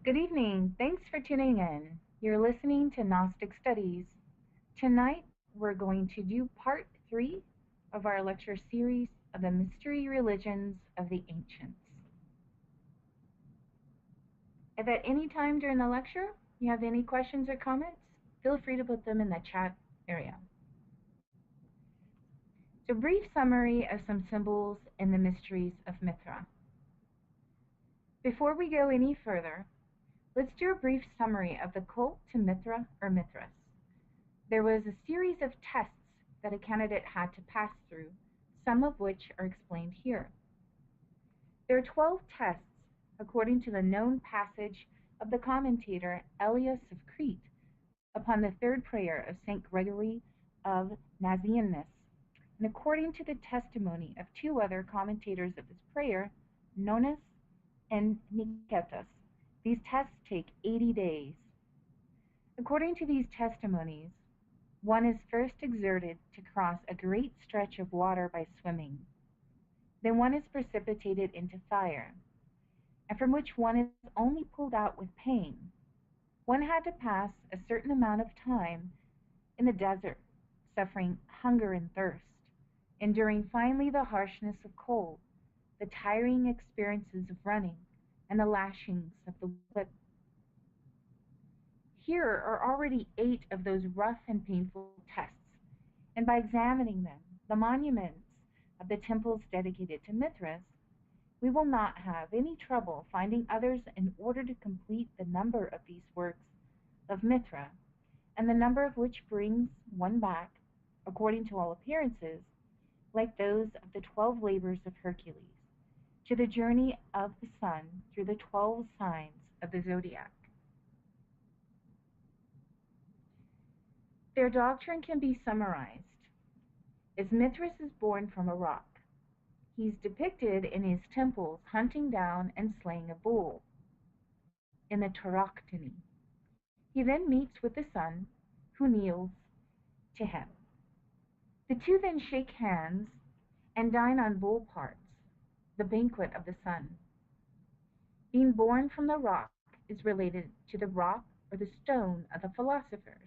Good evening. Thanks for tuning in. You're listening to Gnostic Studies. Tonight, we're going to do part 3 of our lecture series of the mystery religions of the ancients. If at any time during the lecture you have any questions or comments, feel free to put them in the chat area. So, brief summary of some symbols in the mysteries of Mithra. Before we go any further, let's do a brief summary of the cult to Mithra or Mithras. There was a series of tests that a candidate had to pass through, some of which are explained here. There are 12 tests, according to the known passage of the commentator Elias of Crete upon the third prayer of St. Gregory of Nazianzus, and according to the testimony of two other commentators of this prayer, Nonus and Nicetas. These tests take 80 days. According to these testimonies, one is first exerted to cross a great stretch of water by swimming. Then one is precipitated into fire, and from which one is only pulled out with pain. One had to pass a certain amount of time in the desert, suffering hunger and thirst, enduring finally the harshness of cold, the tiring experiences of running, and the lashings of the whip. Here are already 8 of those rough and painful tests, and by examining them, the monuments of the temples dedicated to Mithras, we will not have any trouble finding others in order to complete the number of these works of Mithra, and the number of which brings one back, according to all appearances, like those of the 12 labors of Hercules, to the journey of the sun through the 12 signs of the zodiac. Their doctrine can be summarized as Mithras is born from a rock. He's depicted in his temples hunting down and slaying a bull in the Tauroctony. He then meets with the sun, who kneels to him. The two then shake hands and dine on bull parts, the banquet of the sun. Being born from the rock is related to the rock or the stone of the philosophers,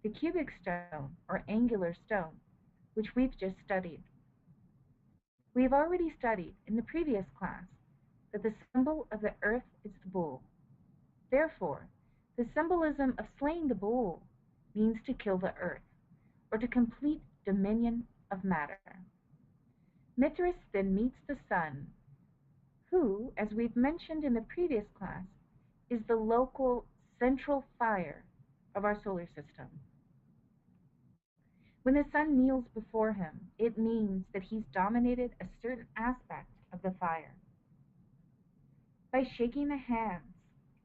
the cubic stone or angular stone, which we've just studied. We have already studied in the previous class that the symbol of the earth is the bull. Therefore, the symbolism of slaying the bull means to kill the earth, or to complete dominion of matter. Mithras then meets the sun, who, as we've mentioned in the previous class, is the local central fire of our solar system. When the sun kneels before him, it means that he's dominated a certain aspect of the fire. By shaking the hands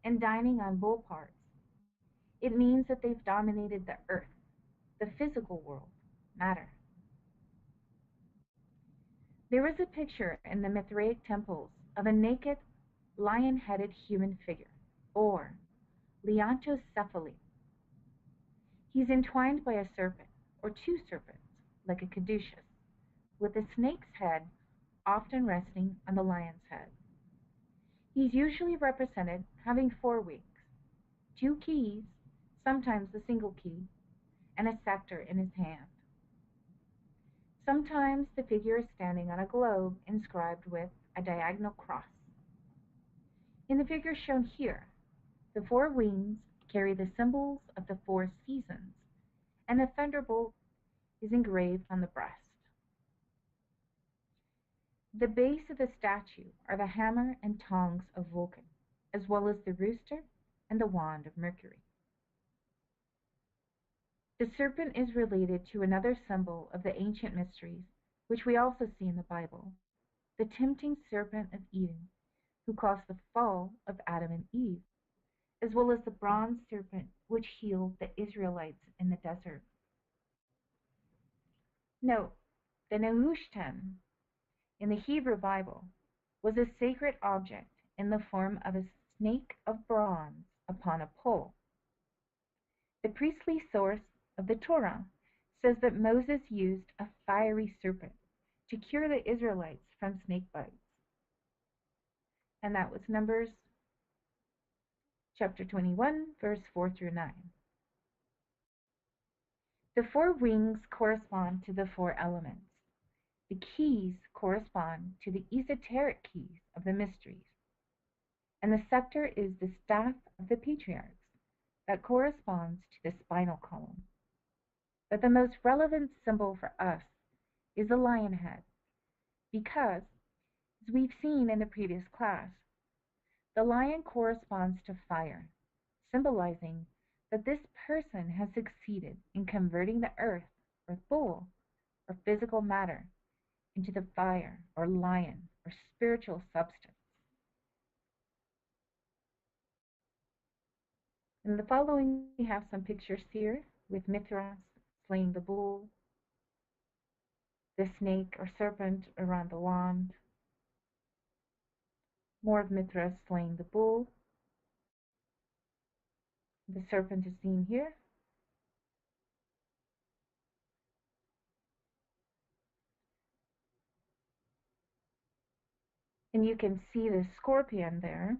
and dining on bull parts, it means that they've dominated the earth, the physical world, matter. There is a picture in the Mythraic temples of a naked, lion-headed human figure, or Leontocephaly. He's entwined by a serpent, or 2 serpents, like a caduceus, with a snake's head often resting on the lion's head. He's usually represented having 4 wings, 2 keys, sometimes a single key, and a scepter in his hand. Sometimes the figure is standing on a globe inscribed with a diagonal cross. In the figure shown here, the 4 wings carry the symbols of the 4 seasons, and a thunderbolt is engraved on the breast. The base of the statue are the hammer and tongs of Vulcan, as well as the rooster and the wand of Mercury. The serpent is related to another symbol of the ancient mysteries, which we also see in the Bible, the tempting serpent of Eden, who caused the fall of Adam and Eve, as well as the bronze serpent which healed the Israelites in the desert. Note, the Nehushtan in the Hebrew Bible was a sacred object in the form of a snake of bronze upon a pole. The priestly source of the Torah says that Moses used a fiery serpent to cure the Israelites from snake bites. And that was Numbers chapter 21, verse 4 through 9. The four wings correspond to the four elements. The keys correspond to the esoteric keys of the mysteries. And the scepter is the staff of the patriarchs that corresponds to the spinal column. But the most relevant symbol for us is the lion head, because, as we've seen in the previous class, the lion corresponds to fire, symbolizing that this person has succeeded in converting the earth, or bull, or physical matter, into the fire, or lion, or spiritual substance. In the following, we have some pictures here with Mithras slaying the bull, the snake or serpent around the wand, more of Mithras slaying the bull. The serpent is seen here. And you can see the scorpion there.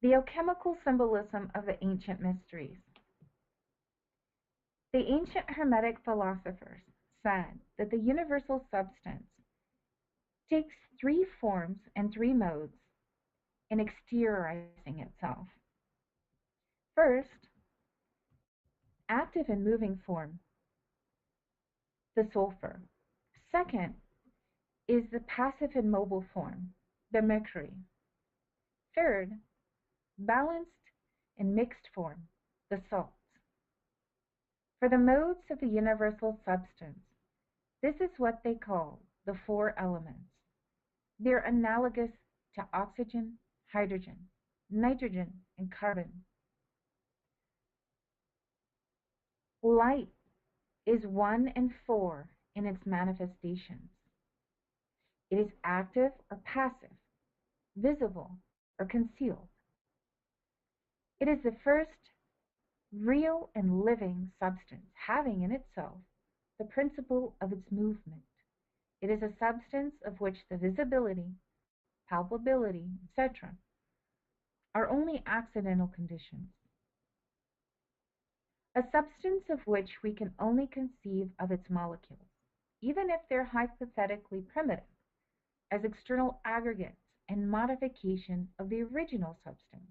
The alchemical symbolism of the ancient mysteries. The ancient Hermetic philosophers said that the universal substance takes three forms and three modes in exteriorizing itself. First, active and moving form, the sulfur. Second is the passive and mobile form, the mercury. Third, balanced and mixed form, the salts. For the modes of the universal substance, this is what they call the four elements. They're analogous to oxygen, hydrogen, nitrogen, and carbon. Light is 1 and 4 in its manifestations. It is active or passive, visible or concealed. It is the first real and living substance, having in itself the principle of its movement. It is a substance of which the visibility, palpability, etc., are only accidental conditions. A substance of which we can only conceive of its molecules, even if they're hypothetically primitive, as external aggregates and modification of the original substance,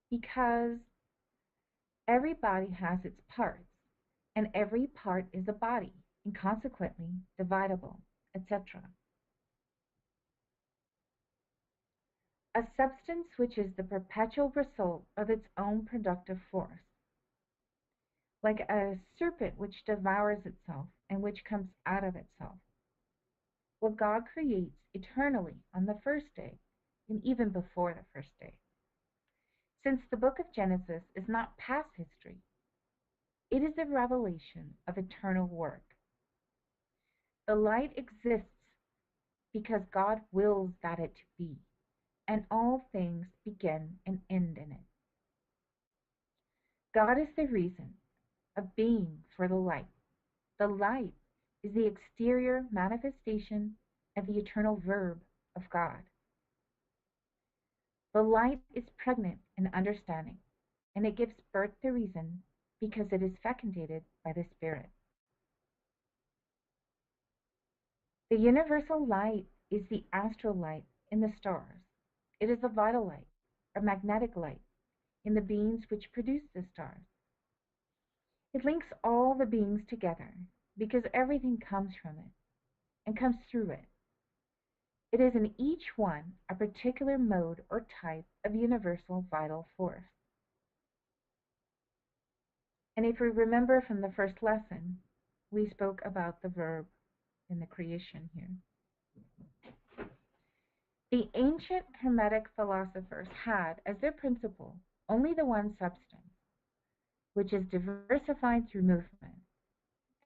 because every body has its parts, and every part is a body, and consequently dividable, etc. A substance which is the perpetual result of its own productive force, like a serpent which devours itself and which comes out of itself. What God creates eternally on the first day, and even before the first day. Since the book of Genesis is not past history, it is a revelation of eternal work. The light exists because God wills that it to be, and all things begin and end in it. God is the reason of being for the light. The light is the exterior manifestation of the eternal verb of God. The light is pregnant in understanding, and it gives birth to reason because it is fecundated by the Spirit. The universal light is the astral light in the stars. It is a vital light, or magnetic light, in the beings which produce the stars. It links all the beings together because everything comes from it and comes through it. It is in each one a particular mode or type of universal vital force. And if we remember from the first lesson, we spoke about the verb in the creation here. The ancient Hermetic philosophers had as their principle only the one substance, which is diversified through movement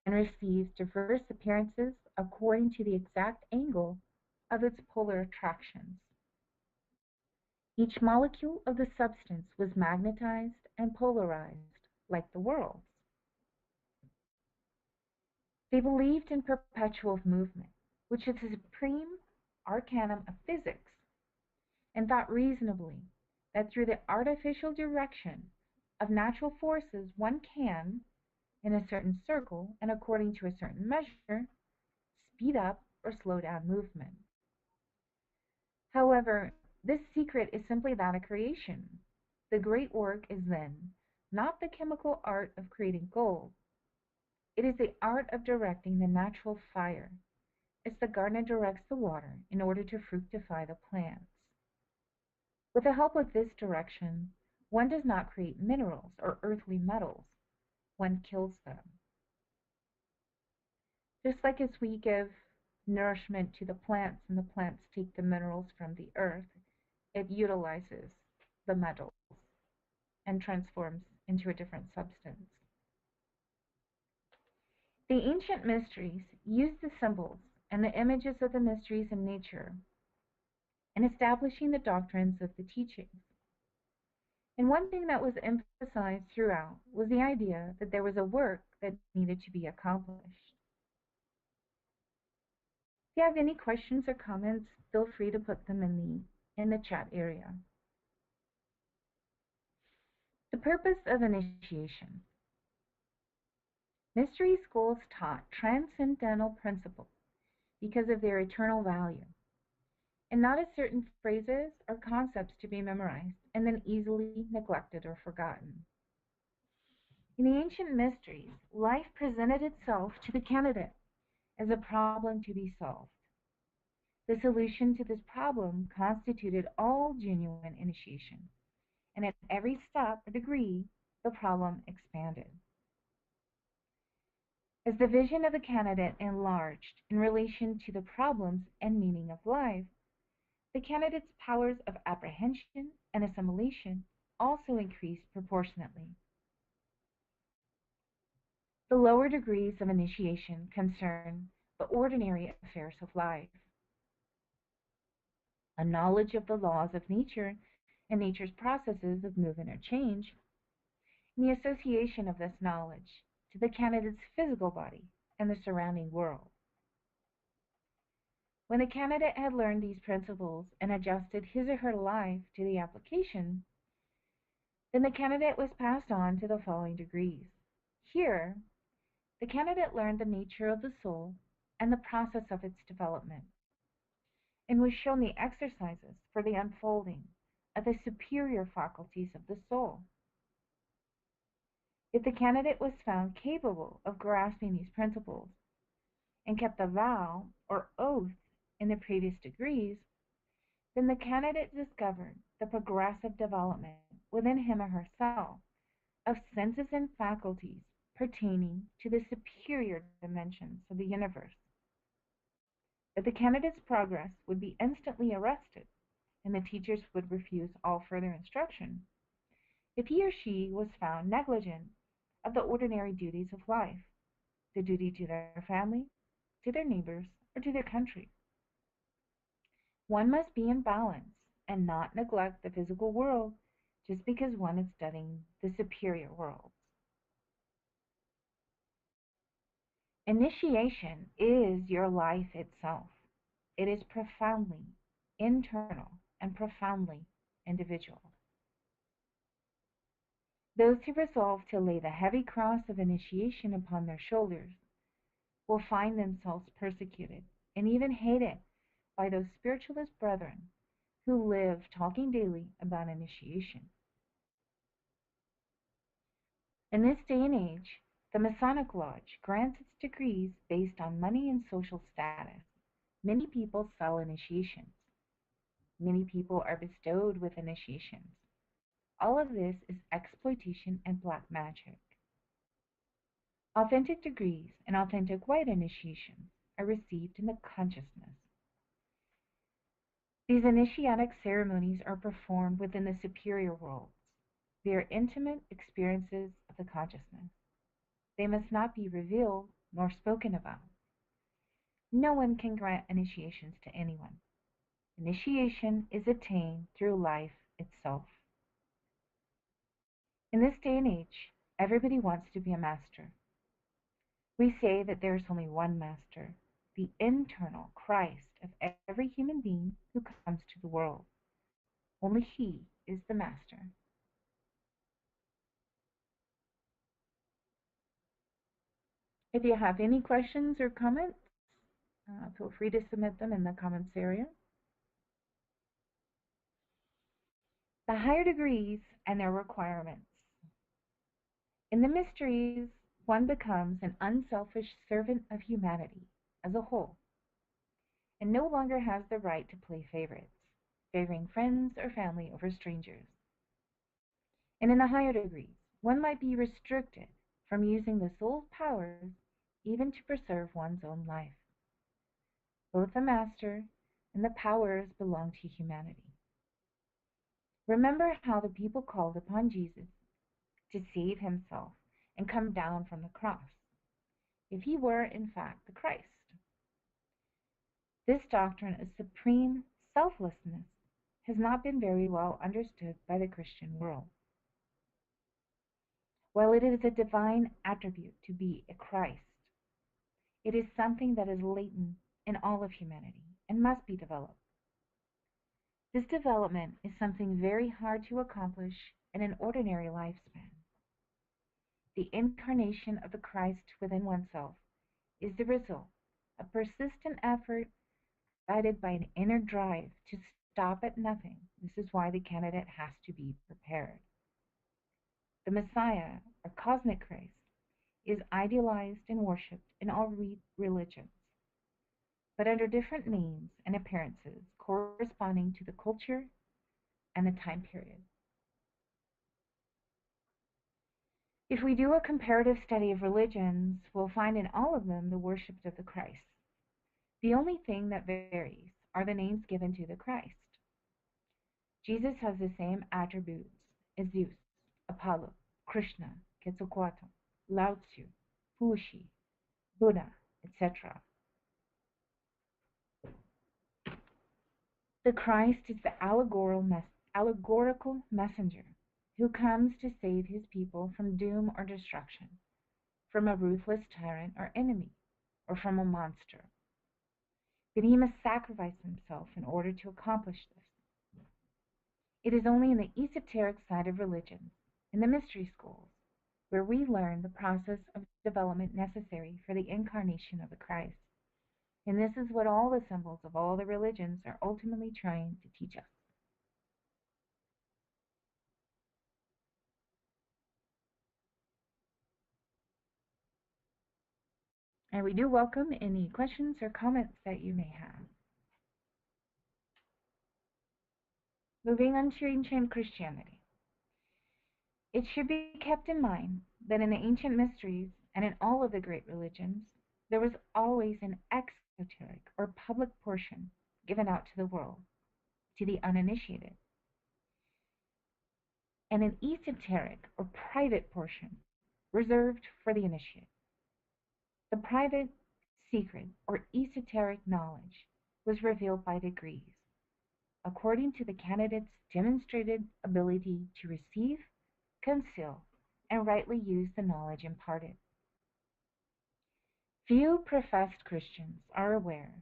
and receives diverse appearances according to the exact angle of its polar attractions. Each molecule of the substance was magnetized and polarized like the worlds. They believed in perpetual movement, which is the supreme arcanum of physics, and thought reasonably that through the artificial direction of natural forces one can, in a certain circle and according to a certain measure, speed up or slow down movement. However, this secret is simply that of creation. The great work is then not the chemical art of creating gold, it is the art of directing the natural fire, as the gardener directs the water in order to fructify the plants. With the help of this direction, one does not create minerals or earthly metals, one kills them. Just like as we give nourishment to the plants and the plants take the minerals from the earth, it utilizes the metals and transforms into a different substance. The ancient mysteries used the symbols and the images of the mysteries in nature in establishing the doctrines of the teachings. And one thing that was emphasized throughout was the idea that there was a work that needed to be accomplished. If you have any questions or comments, feel free to put them in the chat area. The purpose of initiation. Mystery schools taught transcendental principles because of their eternal value, and not as certain phrases or concepts to be memorized and then easily neglected or forgotten. In the ancient mysteries, life presented itself to the candidate as a problem to be solved. The solution to this problem constituted all genuine initiation, and at every step or degree, the problem expanded. As the vision of the candidate enlarged in relation to the problems and meaning of life, the candidate's powers of apprehension and assimilation also increased proportionately. The lower degrees of initiation concern the ordinary affairs of life. A knowledge of the laws of nature and nature's processes of movement or change, and the association of this knowledge to the candidate's physical body and the surrounding world. When the candidate had learned these principles and adjusted his or her life to the application, then the candidate was passed on to the following degrees. Here, the candidate learned the nature of the soul and the process of its development, and was shown the exercises for the unfolding of the superior faculties of the soul. If the candidate was found capable of grasping these principles and kept the vow or oath in the previous degrees, then the candidate discovered the progressive development within him or herself of senses and faculties pertaining to the superior dimensions of the universe. But the candidate's progress would be instantly arrested, and the teachers would refuse all further instruction if he or she was found negligent of the ordinary duties of life, the duty to their family, to their neighbors, or to their country. One must be in balance and not neglect the physical world just because one is studying the superior worlds. Initiation is your life itself. It is profoundly internal and profoundly individual. Those who resolve to lay the heavy cross of initiation upon their shoulders will find themselves persecuted and even hated by those spiritualist brethren who live talking daily about initiation. In this day and age, the Masonic Lodge grants its degrees based on money and social status. Many people sell initiations. Many people are bestowed with initiations. All of this is exploitation and black magic. Authentic degrees and authentic white initiations are received in the consciousness. These initiatic ceremonies are performed within the superior worlds. They are intimate experiences of the consciousness. They must not be revealed nor spoken about. No one can grant initiations to anyone. Initiation is attained through life itself. In this day and age, everybody wants to be a master. We say that there is only one master, the internal Christ of every human being who comes to the world. Only He is the Master. If you have any questions or comments, feel free to submit them in the comments area. The higher degrees and their requirements. In the mysteries, one becomes an unselfish servant of humanity as a whole, and no longer has the right to play favorites, favoring friends or family over strangers. And in the higher degrees, one might be restricted from using the soul's powers even to preserve one's own life. Both the master and the powers belong to humanity. Remember how the people called upon Jesus to save himself and come down from the cross, if he were in fact the Christ. This doctrine of supreme selflessness has not been very well understood by the Christian world. While it is a divine attribute to be a Christ, it is something that is latent in all of humanity and must be developed. This development is something very hard to accomplish in an ordinary lifespan. The incarnation of the Christ within oneself is the result of persistent effort guided by an inner drive to stop at nothing. This is why the candidate has to be prepared. The Messiah, or cosmic Christ, is idealized and worshipped in all religions, but under different names and appearances corresponding to the culture and the time period. If we do a comparative study of religions, we'll find in all of them the worship of the Christ. The only thing that varies are the names given to the Christ. Jesus has the same attributes as Zeus, Apollo, Krishna, Quetzalcoatl, Lao Tzu, Fuxi, Buddha, etc. The Christ is the allegorical messenger who comes to save his people from doom or destruction, from a ruthless tyrant or enemy, or from a monster. But he must sacrifice himself in order to accomplish this. It is only in the esoteric side of religion, in the mystery schools, where we learn the process of development necessary for the incarnation of the Christ. And this is what all the symbols of all the religions are ultimately trying to teach us. And we do welcome any questions or comments that you may have. Moving on to ancient Christianity. It should be kept in mind that in the ancient mysteries and in all of the great religions, there was always an exoteric or public portion given out to the world, to the uninitiated, and an esoteric or private portion reserved for the initiate. The private, secret, or esoteric knowledge was revealed by degrees, according to the candidate's demonstrated ability to receive, conceal, and rightly use the knowledge imparted. Few professed Christians are aware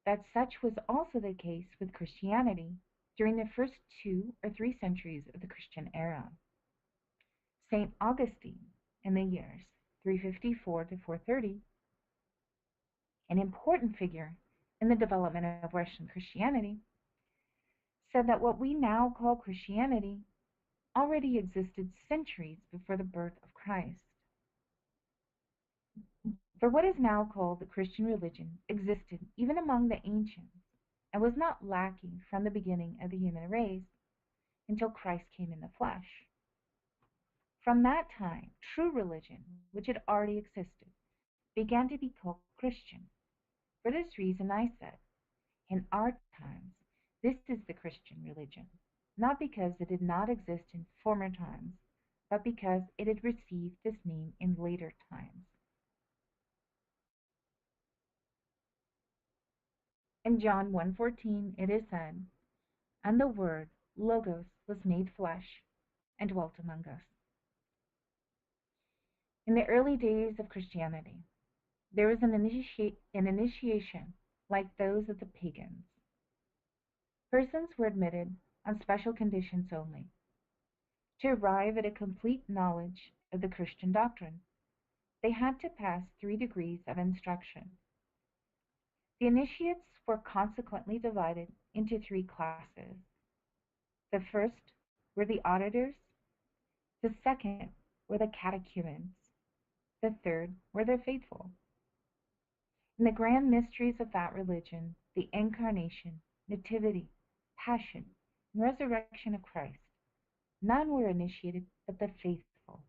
that such was also the case with Christianity during the first 2 or 3 centuries of the Christian era. St. Augustine, in the years 354 to 430, an important figure in the development of Western Christianity, said that what we now call Christianity already existed centuries before the birth of Christ. For what is now called the Christian religion existed even among the ancients and was not lacking from the beginning of the human race until Christ came in the flesh. From that time, true religion, which had already existed, began to be called Christian. For this reason I said, in our times, this is the Christian religion, not because it did not exist in former times, but because it had received this name in later times. In John 1:14 it is said, "And the Word, Logos, was made flesh, and dwelt among us." In the early days of Christianity, There was an initiation like those of the pagans. Persons were admitted on special conditions only. To arrive at a complete knowledge of the Christian doctrine, they had to pass 3 degrees of instruction. The initiates were consequently divided into 3 classes. The first were the auditors, the second were the catechumens, the third were the faithful. In the grand mysteries of that religion, the incarnation, nativity, passion, and resurrection of Christ, none were initiated but the faithful.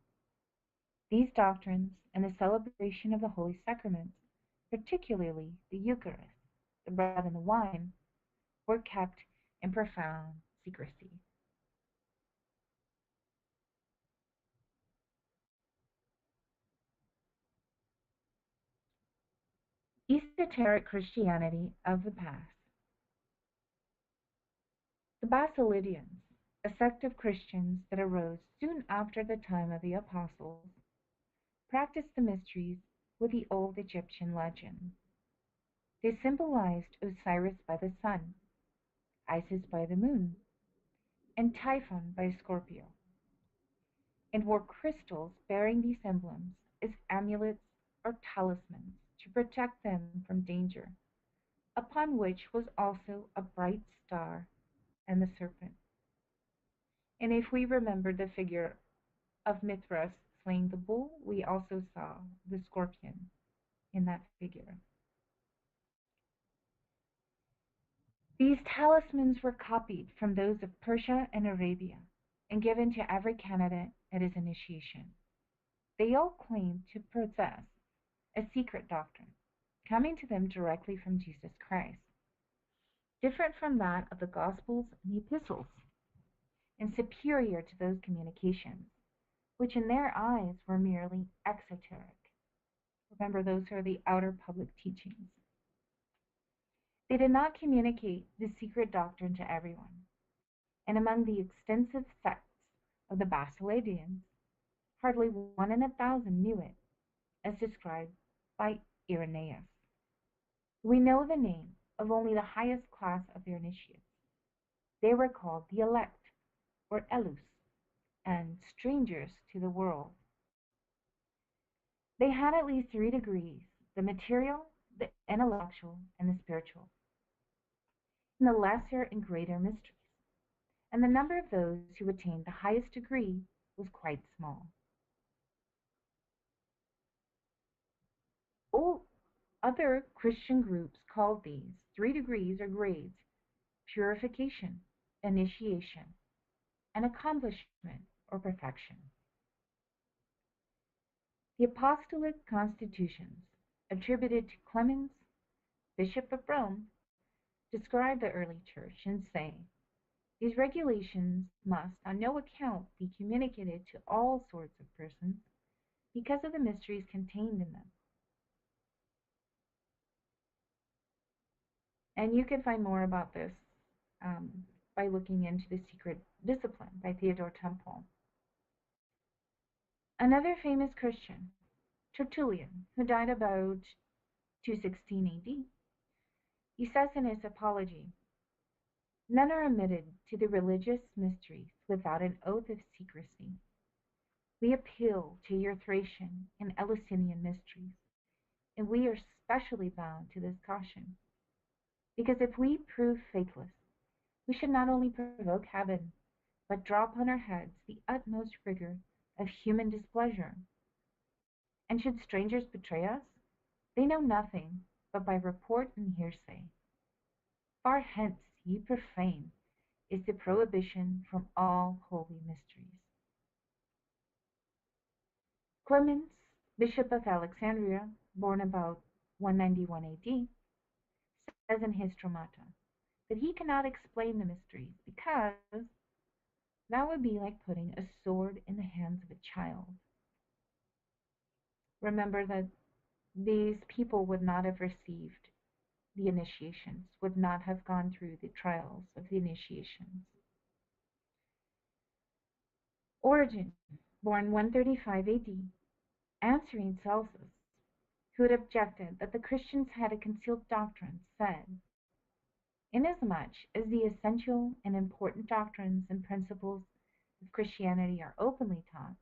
These doctrines and the celebration of the holy sacraments, particularly the Eucharist, the bread and the wine, were kept in profound secrecy. Esoteric Christianity of the past. The Basilians, a sect of Christians that arose soon after the time of the Apostles, practiced the mysteries with the old Egyptian legends. They symbolized Osiris by the sun, Isis by the moon, and Typhon by Scorpio, and wore crystals bearing these emblems as amulets or talismans to protect them from danger, upon which was also a bright star and the serpent. And if we remember the figure of Mithras slaying the bull, we also saw the scorpion in that figure. These talismans were copied from those of Persia and Arabia and given to every candidate at his initiation. They all claimed to possess a secret doctrine, coming to them directly from Jesus Christ, different from that of the Gospels and the Epistles, and superior to those communications, which in their eyes were merely exoteric. Remember, those are the outer public teachings. They did not communicate the secret doctrine to everyone, and among the extensive sects of the Basilians, hardly 1 in 1,000 knew it, as described by Irenaeus. We know the name of only the highest class of their initiates. They were called the elect, or elus, and strangers to the world. They had at least 3 degrees: the material, the intellectual, and the spiritual, in the lesser and greater mysteries, and the number of those who attained the highest degree was quite small. All other Christian groups called these 3 degrees or grades purification, initiation, and accomplishment or perfection. The Apostolic Constitutions, attributed to Clemens, Bishop of Rome, describe the early church and say, these regulations must on no account be communicated to all sorts of persons because of the mysteries contained in them. And you can find more about this um, by looking into The Secret Discipline by Theodore Temple. Another famous Christian, Tertullian, who died about 216 AD, he says in his Apology, none are admitted to the religious mysteries without an oath of secrecy. We appeal to your Thracian and Eleusinian mysteries, and we are specially bound to this caution, because if we prove faithless, we should not only provoke heaven, but draw upon our heads the utmost rigor of human displeasure. And should strangers betray us, they know nothing but by report and hearsay. Far hence, ye profane, is the prohibition from all holy mysteries. Clemens, Bishop of Alexandria, born about 191 AD, says in his Stromata that he cannot explain the mysteries because that would be like putting a sword in the hands of a child. Remember that these people would not have received the initiations, would not have gone through the trials of the initiations. Origen, born 135 AD, answering Celsus, who had objected that the Christians had a concealed doctrine, said, "Inasmuch as the essential and important doctrines and principles of Christianity are openly taught,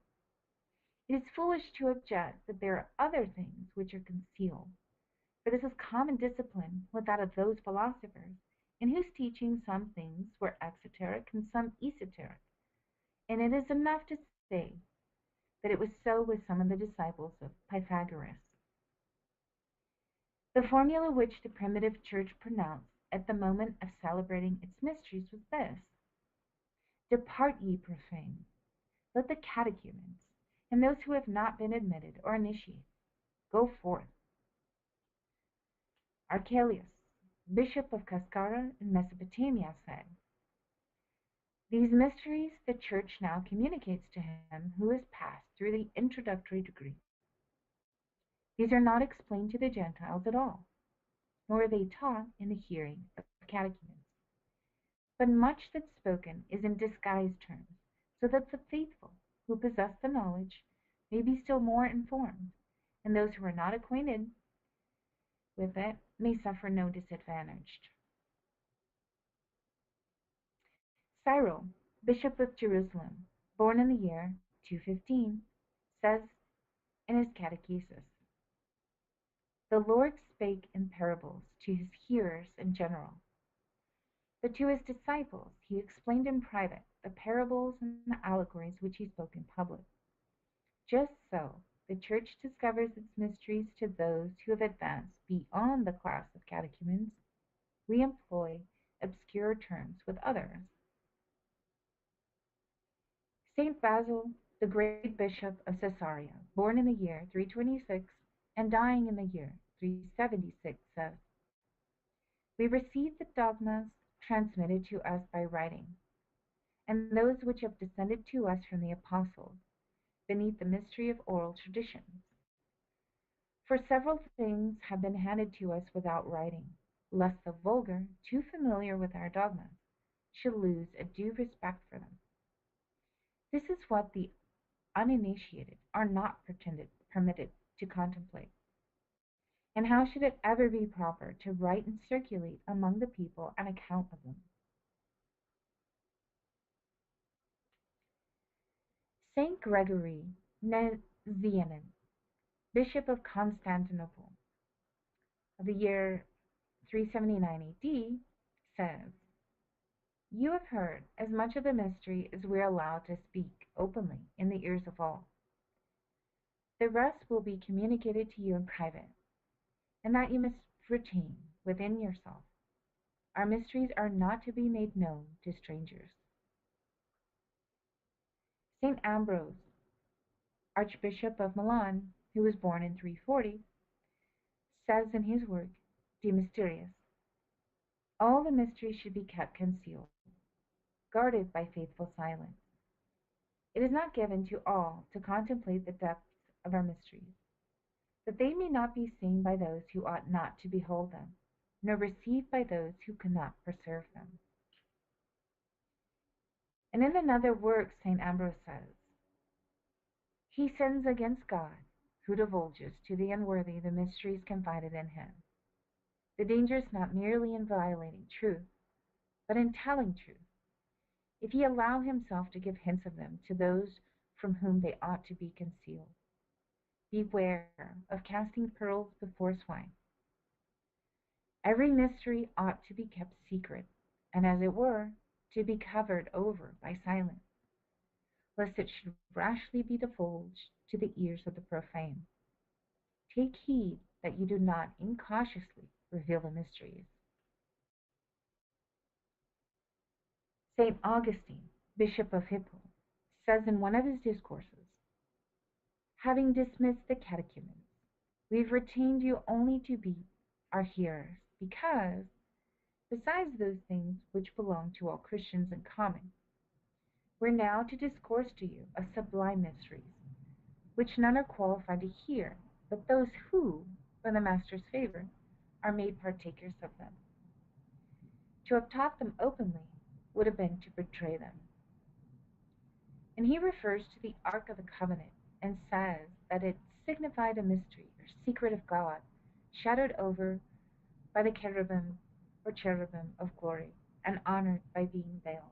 it is foolish to object that there are other things which are concealed. For this is common discipline with that of those philosophers, in whose teaching some things were exoteric and some esoteric. And it is enough to say that it was so with some of the disciples of Pythagoras." The formula which the primitive church pronounced at the moment of celebrating its mysteries was this: "Depart, ye profane, let the catechumens, and those who have not been admitted or initiated, go forth." Archelaus, bishop of Cascara in Mesopotamia, said, "These mysteries the Church now communicates to him who has passed through the introductory degree. These are not explained to the Gentiles at all, nor are they taught in the hearing of catechumens. But much that's spoken is in disguised terms, so that the faithful who possess the knowledge may be still more informed, and those who are not acquainted with it may suffer no disadvantage." Cyril, bishop of Jerusalem, born in the year 215, says in his catechesis, "The Lord spake in parables to his hearers in general, but to his disciples he explained in private the parables and the allegories which he spoke in public. Just so the Church discovers its mysteries to those who have advanced beyond the class of catechumens. We employ obscure terms with others." Saint Basil, the great bishop of Caesarea, born in the year 326 and dying in the year 376, says, "We receive the dogmas transmitted to us by writing, and those which have descended to us from the apostles, beneath the mystery of oral traditions. For several things have been handed to us without writing, lest the vulgar, too familiar with our dogmas, should lose a due respect for them. This is what the uninitiated are not permitted to contemplate. And how should it ever be proper to write and circulate among the people an account of them?" Saint Gregory Nazianzen, bishop of Constantinople, of the year 379 AD, says, "You have heard as much of the mystery as we are allowed to speak openly in the ears of all. The rest will be communicated to you in private, and that you must retain within yourself. Our mysteries are not to be made known to strangers." Saint Ambrose, Archbishop of Milan, who was born in 340, says in his work De Mysteriis, "All the mysteries should be kept concealed, guarded by faithful silence. It is not given to all to contemplate the depths of our mysteries, that they may not be seen by those who ought not to behold them, nor received by those who cannot preserve them." And in another work St. Ambrose says, "He sins against God who divulges to the unworthy the mysteries confided in him. The danger is not merely in violating truth, but in telling truth, if he allow himself to give hints of them to those from whom they ought to be concealed. Beware of casting pearls before swine. Every mystery ought to be kept secret, and as it were, to be covered over by silence, lest it should rashly be divulged to the ears of the profane. Take heed that you do not incautiously reveal the mysteries." St. Augustine, bishop of Hippo, says in one of his discourses, "Having dismissed the catechumens, we've retained you only to be our hearers, because, besides those things which belong to all Christians in common, we're now to discourse to you of sublime mysteries, which none are qualified to hear but those who, by the Master's favor, are made partakers of them. To have taught them openly would have been to betray them." And he refers to the Ark of the Covenant and says that it signified a mystery secret of God, shadowed over by the cherubim of glory, and honored by being veiled.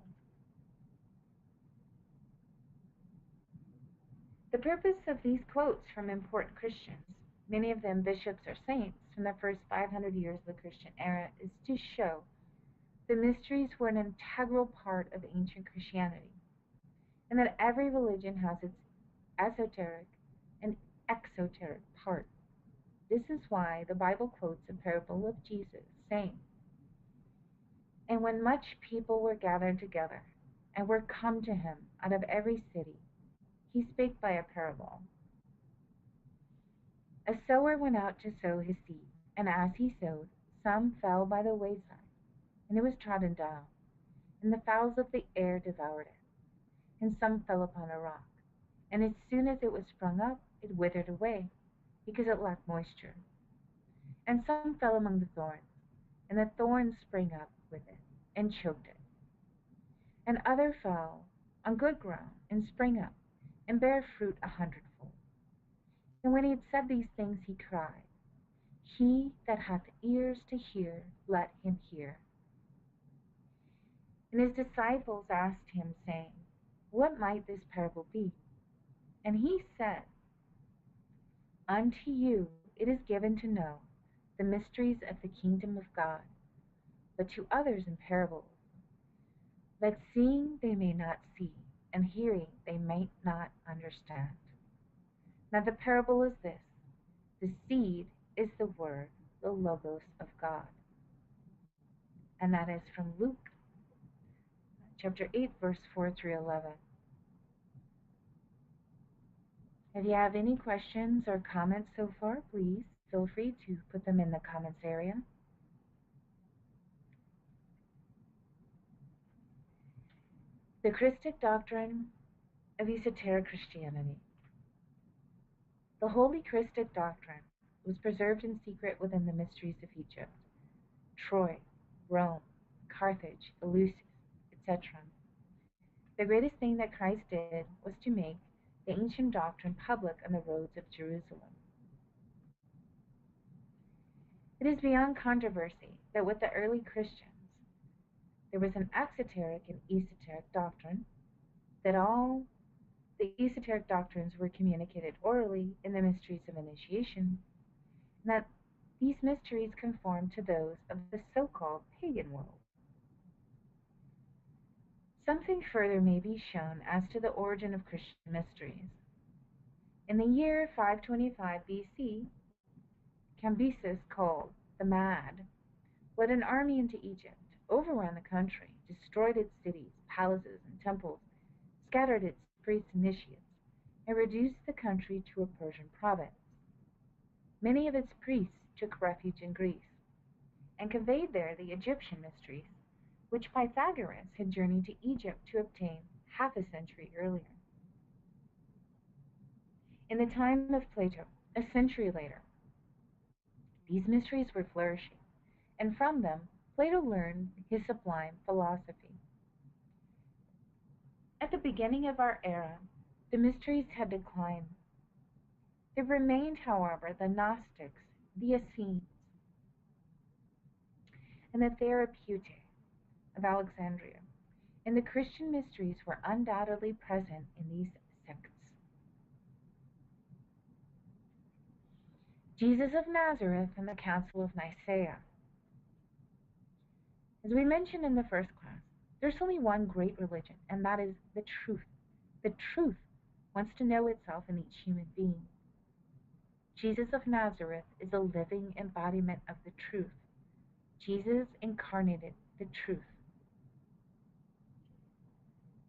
The purpose of these quotes from important Christians, many of them bishops or saints from the first 500 years of the Christian era, is to show the mysteries were an integral part of ancient Christianity, and that every religion has its esoteric and exoteric part. This is why the Bible quotes a parable of Jesus, saying, "And when much people were gathered together, and were come to him out of every city, he spake by a parable. A sower went out to sow his seed, and as he sowed, some fell by the wayside, and it was trodden down, and the fowls of the air devoured it. And some fell upon a rock, and as soon as it was sprung up, it withered away, because it lacked moisture. And some fell among the thorns, and the thorns sprang up with it, and choked it. And other fell on good ground, and sprang up, and bare fruit 100-fold. And when he had said these things, he cried, He that hath ears to hear, let him hear. And his disciples asked him, saying, What might this parable be? And he said, Unto you it is given to know the mysteries of the kingdom of God, but to others in parables, that seeing they may not see, and hearing they may not understand. Now the parable is this: the seed is the word, the logos of God. And that is from Luke chapter 8, verse 4 through 11. If you have any questions or comments so far, please feel free to put them in the comments area. The Christic doctrine of esoteric Christianity. The holy Christic doctrine was preserved in secret within the mysteries of Egypt, Troy, Rome, Carthage, Eleusis, etc. The greatest thing that Christ did was to make the ancient doctrine public on the roads of Jerusalem. It is beyond controversy that with the early Christians, there was an exoteric and esoteric doctrine, that all the esoteric doctrines were communicated orally in the mysteries of initiation, and that these mysteries conformed to those of the so-called pagan world. Something further may be shown as to the origin of Christian mysteries. In the year 525 BC, Cambyses, called the Mad, led an army into Egypt, overran the country, destroyed its cities, palaces, and temples, scattered its priests and initiates, and reduced the country to a Persian province. Many of its priests took refuge in Greece, and conveyed there the Egyptian mysteries, which Pythagoras had journeyed to Egypt to obtain half a century earlier. In the time of Plato, a century later, these mysteries were flourishing, and from them Plato learned his sublime philosophy. At the beginning of our era, the mysteries had declined. There remained, however, the Gnostics, the Essenes, and the Therapeutae of Alexandria, and the Christian mysteries were undoubtedly present in these sects. Jesus of Nazareth and the Council of Nicaea. As we mentioned in the first class, there's only one great religion, and that is the truth. The truth wants to know itself in each human being. Jesus of Nazareth is a living embodiment of the truth. Jesus incarnated the truth.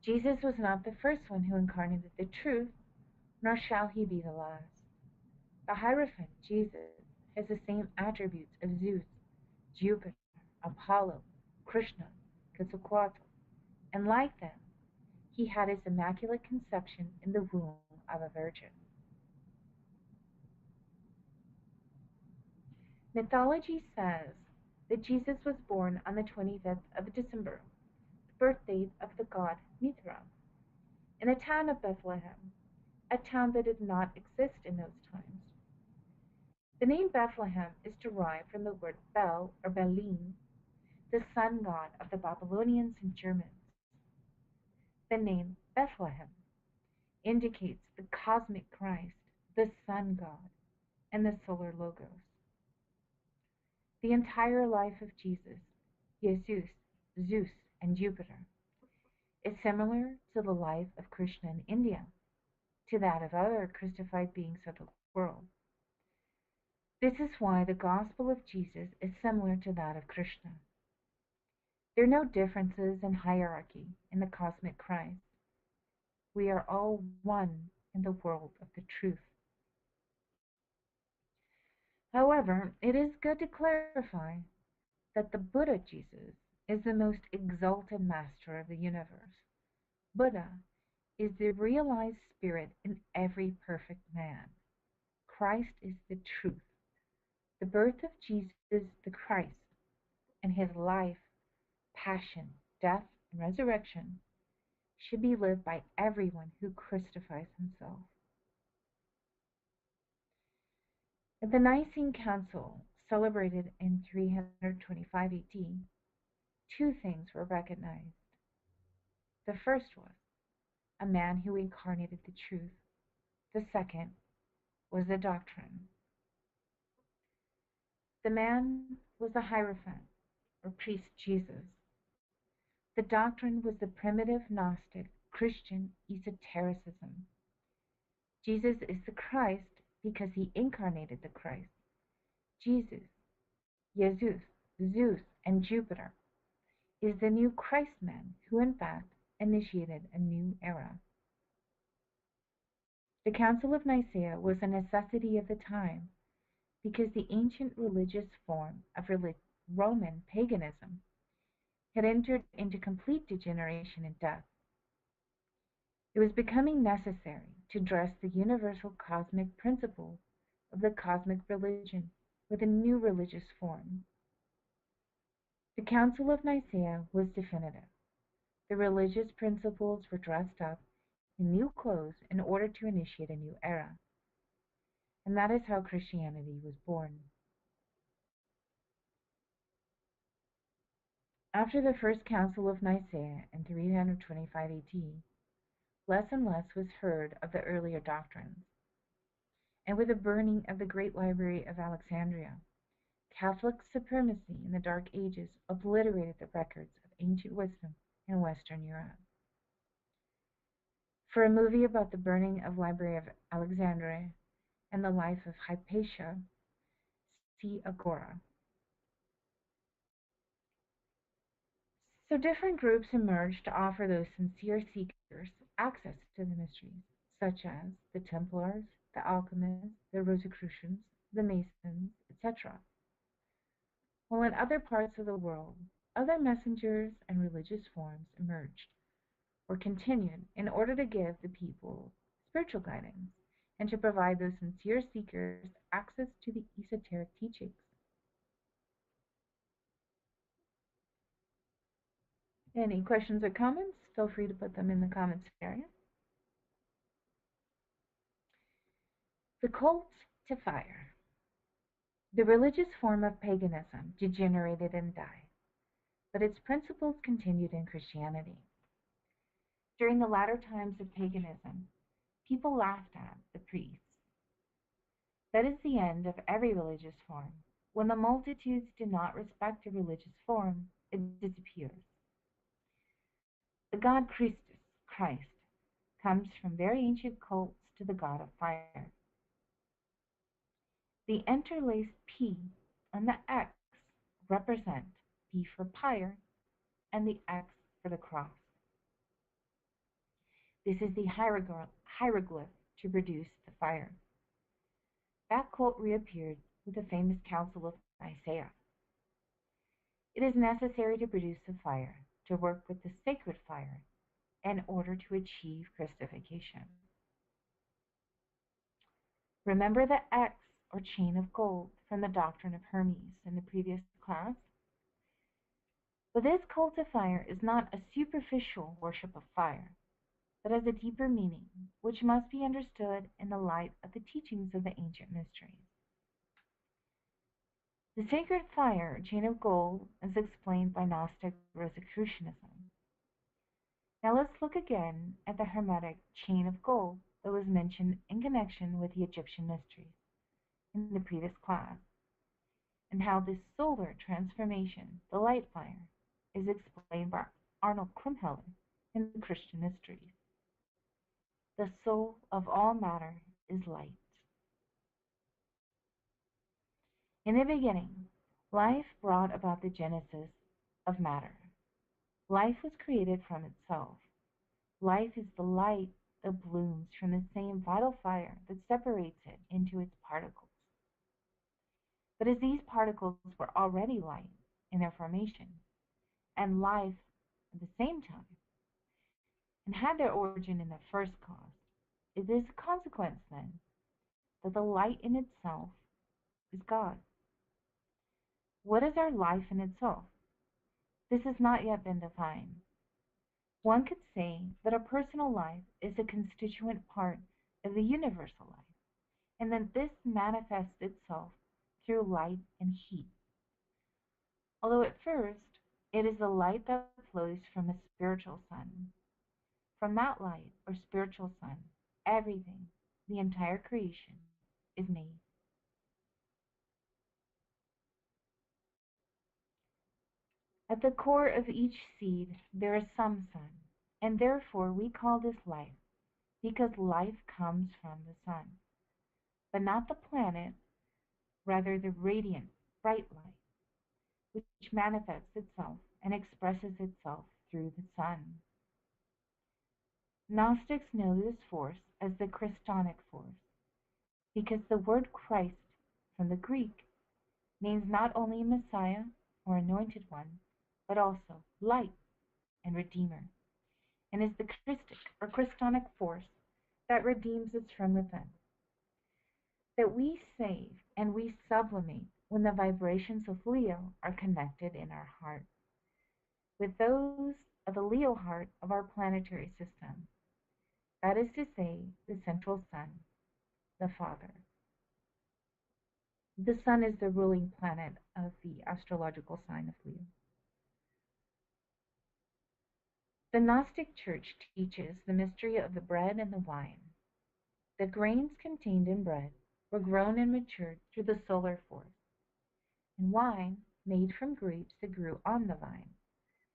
Jesus was not the first one who incarnated the truth, nor shall he be the last. The Hierophant, Jesus, has the same attributes of Zeus, Jupiter, Apollo, Krishna, Quetzalcoatl, and like them, he had his immaculate conception in the womb of a virgin. Mythology says that Jesus was born on the 25th of December, the birthday of the god Mithra, in the town of Bethlehem, a town that did not exist in those times. The name Bethlehem is derived from the word Bel or Belim, the sun god of the Babylonians and Germans. The name Bethlehem indicates the cosmic Christ, the sun god, and the solar logos. The entire life of Jesus, Jesus, Zeus, and Jupiter, is similar to the life of Krishna in India, to that of other Christified beings of the world. This is why the gospel of Jesus is similar to that of Krishna. There are no differences in hierarchy in the cosmic Christ. We are all one in the world of the truth. However, it is good to clarify that the Buddha Jesus is the most exalted master of the universe. Buddha is the realized spirit in every perfect man. Christ is the truth. The birth of Jesus the Christ and his life, passion, death, and resurrection should be lived by everyone who Christifies himself. At the Nicene Council, celebrated in 325 AD, two things were recognized. The first was a man who incarnated the truth. The second was the doctrine. The man was the Hierophant, or priest Jesus. The doctrine was the primitive Gnostic Christian esotericism. Jesus is the Christ because he incarnated the Christ. Jesus, Jesus, Zeus, and Jupiter is the new Christ-man who in fact initiated a new era. The Council of Nicaea was a necessity of the time because the ancient religious form of Roman paganism had entered into complete degeneration and death. It was becoming necessary to address the universal cosmic principles of the cosmic religion with a new religious form. The Council of Nicaea was definitive. The religious principles were dressed up in new clothes in order to initiate a new era. And that is how Christianity was born. After the First Council of Nicaea in 325 AD, less and less was heard of the earlier doctrines. And with the burning of the great library of Alexandria, Catholic supremacy in the Dark Ages obliterated the records of ancient wisdom in Western Europe. For a movie about the burning of Library of Alexandria and the life of Hypatia, see Agora. So different groups emerged to offer those sincere seekers access to the mysteries, such as the Templars, the Alchemists, the Rosicrucians, the Masons, etc. While in other parts of the world, other messengers and religious forms emerged or continued in order to give the people spiritual guidance and to provide those sincere seekers access to the esoteric teachings. Any questions or comments? Feel free to put them in the comments area. The cult to fire. The religious form of paganism degenerated and died, but its principles continued in Christianity. During the latter times of paganism, people laughed at the priests. That is the end of every religious form. When the multitudes do not respect a religious form, it disappears. The god Christus, Christ, comes from very ancient cults to the god of fire. The interlaced P and the X represent P for pyre and the X for the cross. This is the hieroglyph to produce the fire. That cult reappeared with the famous Council of Nicaea. It is necessary to produce the fire, to work with the sacred fire, in order to achieve Christification. Remember the X or chain of gold from the doctrine of Hermes in the previous class? But this cult of fire is not a superficial worship of fire, but has a deeper meaning, which must be understood in the light of the teachings of the ancient mysteries. The sacred fire, chain of gold, is explained by Gnostic Rosicrucianism. Now let's look again at the Hermetic chain of gold that was mentioned in connection with the Egyptian mysteries in the previous class, and how this solar transformation, the light fire, is explained by Arnold Krumheller in the Christian mysteries. The soul of all matter is light. In the beginning, life brought about the genesis of matter. Life was created from itself. Life is the light that blooms from the same vital fire that separates it into its particles. But as these particles were already light in their formation, and life at the same time, and had their origin in the first cause, it is a consequence then that the light in itself is God. What is our life in itself? This has not yet been defined. One could say that a personal life is a constituent part of the universal life, and that this manifests itself through light and heat. Although at first it is the light that flows from a spiritual sun. From that light or spiritual sun, everything, the entire creation, is made. At the core of each seed there is some sun, and therefore we call this life, because life comes from the sun, but not the planet, rather the radiant, bright light, which manifests itself and expresses itself through the sun. Gnostics know this force as the Christonic force, because the word Christ, from the Greek, means not only Messiah or Anointed One, but also light and Redeemer, and is the Christic or Christonic force that redeems us from within. That we save and we sublimate when the vibrations of Leo are connected in our heart with those of the Leo heart of our planetary system, that is to say, the central sun, the Father. The sun is the ruling planet of the astrological sign of Leo. The Gnostic Church teaches the mystery of the bread and the wine. The grains contained in bread were grown and matured through the solar force, and wine, made from grapes that grew on the vine,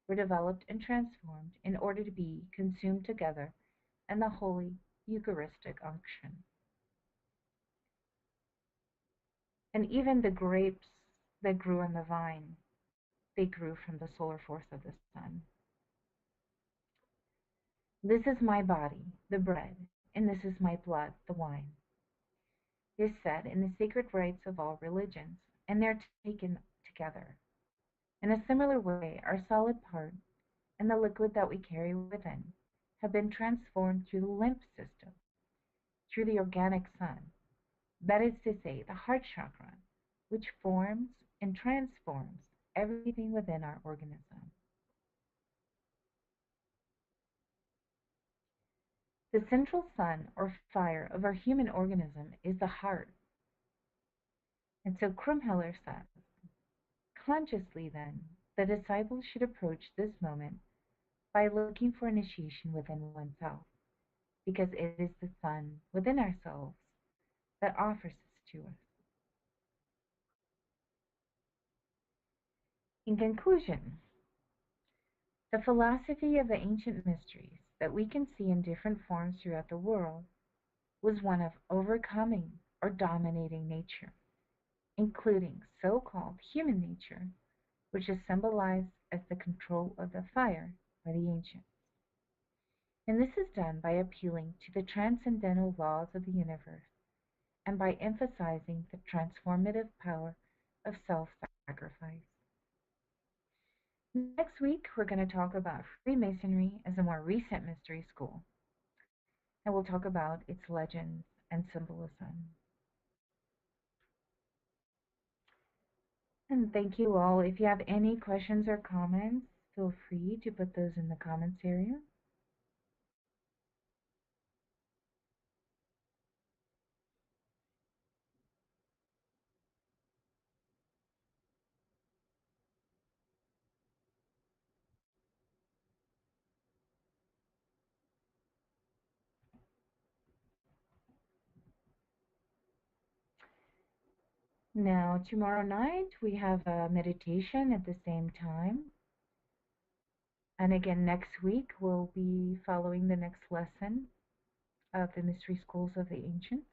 were developed and transformed in order to be consumed together in the holy Eucharistic unction. And even the grapes that grew on the vine, they grew from the solar force of the sun. This is my body, the bread, and this is my blood, the wine. It is said in the sacred rites of all religions, and they're taken together. In a similar way, our solid part and the liquid that we carry within have been transformed through the lymph system, through the organic sun, that is to say, the heart chakra, which forms and transforms everything within our organism. The central sun or fire of our human organism is the heart. And so Krumheller says, consciously then, the disciples should approach this moment by looking for initiation within oneself, because it is the sun within ourselves that offers this to us. In conclusion, the philosophy of the ancient mysteries that we can see in different forms throughout the world was one of overcoming or dominating nature, including so-called human nature, which is symbolized as the control of the fire by the ancients. And this is done by appealing to the transcendental laws of the universe and by emphasizing the transformative power of self-sacrifice. Next week, we're going to talk about Freemasonry as a more recent mystery school, and we'll talk about its legends and symbolism. And thank you all. If you have any questions or comments, feel free to put those in the comments area. Now, tomorrow night we have a meditation at the same time. And again, next week we'll be following the next lesson of the Mystery Schools of the Ancients.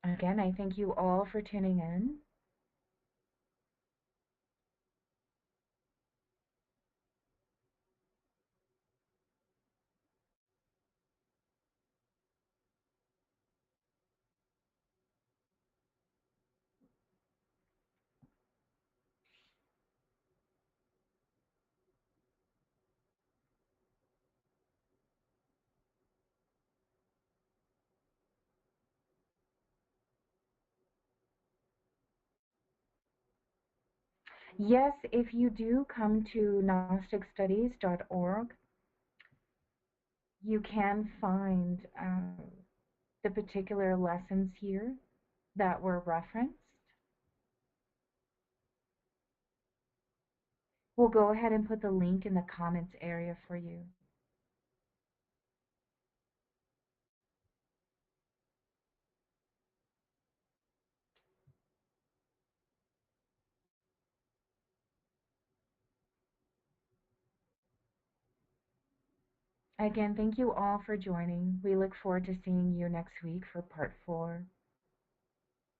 Again, I thank you all for tuning in. Yes, if you do come to gnosticstudies.org, you can find the particular lessons here that were referenced. We'll go ahead and put the link in the comments area for you. Again, thank you all for joining. We look forward to seeing you next week for part 4.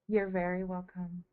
You're very welcome.